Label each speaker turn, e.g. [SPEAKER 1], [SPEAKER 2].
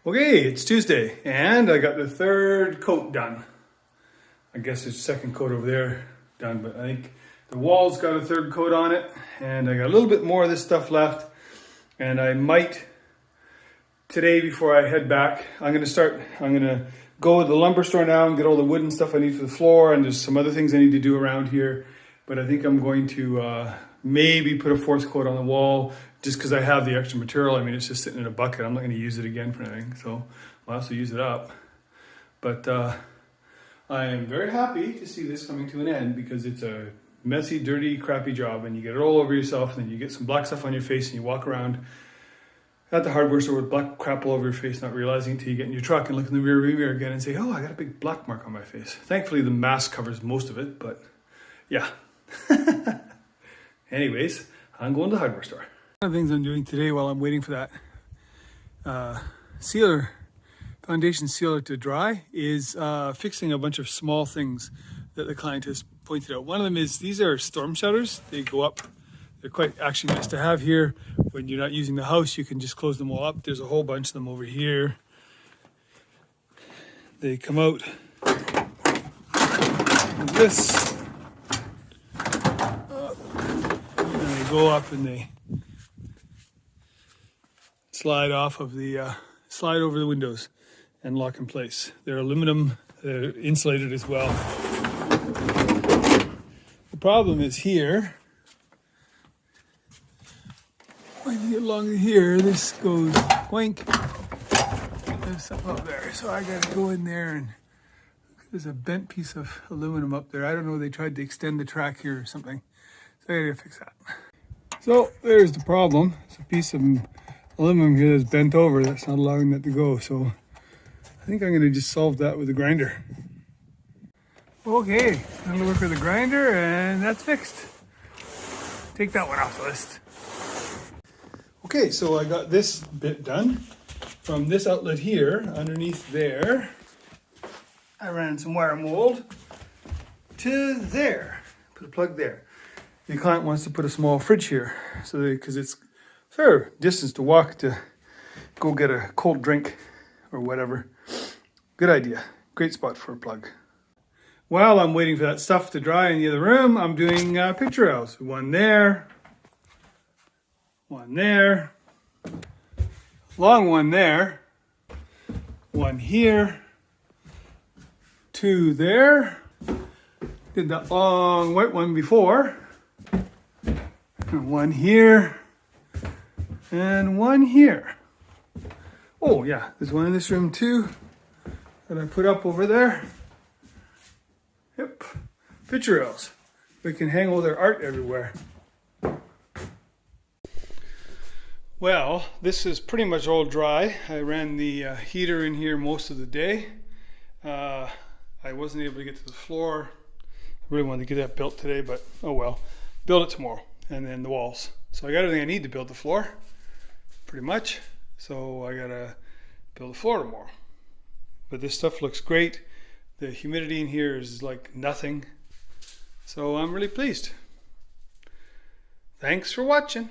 [SPEAKER 1] Okay, it's Tuesday and I got the third coat done. I guess it's second coat over there done, but I think the wall's got a third coat on it and I got a little bit more of this stuff left, and I might today before I head back, I'm gonna go to the lumber store now and get all the wooden stuff I need for the floor, and there's some other things I need to do around here, but I think I'm going to maybe put a fourth coat on the wall just because I have the extra material. I mean, it's just sitting in a bucket. I'm not going to use it again for anything, so I'll also use it up. But I am very happy to see this coming to an end because it's a messy, dirty, crappy job, and you get it all over yourself, and then you get some black stuff on your face, and you walk around at the hardware store with black crap all over your face, not realizing it until you get in your truck and look in the rear view mirror again and say, oh, I got a big black mark on my face. Thankfully, the mask covers most of it, but yeah. Anyways, I'm going to the hardware store. One of the things I'm doing today while I'm waiting for that foundation sealer to dry is fixing a bunch of small things that the client has pointed out. One of them is these are storm shutters. They go up. They're quite actually nice to have here. When you're not using the house, you can just close them all up. There's a whole bunch of them over here. They come out like this. And they go up and they slide off of the, slide over the windows and lock in place. They're aluminum, they're insulated as well. The problem is here, when you get along here, this goes boink. There's something up there, so I gotta go in there and there's a bent piece of aluminum up there. I don't know, they tried to extend the track here or something, so I gotta fix that. So there's the problem. It's a piece of aluminum here that's bent over that's not allowing that to go, so I think I'm gonna just solve that with a grinder. Okay, I'm gonna work with a grinder and that's fixed. Take that one off the list. Okay, so I got this bit done from this outlet here underneath there. I ran some wire mold to there, put a plug there. The client wants to put a small fridge here, so because it's fair distance to walk to go get a cold drink or whatever. Good idea. Great spot for a plug. While I'm waiting for that stuff to dry in the other room, I'm doing picture rails. One there, long one there, one here, two there. Did that long white one before. And one here. And one here. Oh yeah, there's one in this room too that I put up over there. Yep, picture rails. We can hang all their art everywhere. Well, this is pretty much all dry. I ran the heater in here most of the day. I wasn't able to get to the floor. I really wanted to get that built today, but oh well. Build it tomorrow, and then the walls. So I got everything I need to build the floor. Pretty much, so I gotta build the floor tomorrow. But this stuff looks great. The humidity in here is like nothing, so I'm really pleased. Thanks for watching.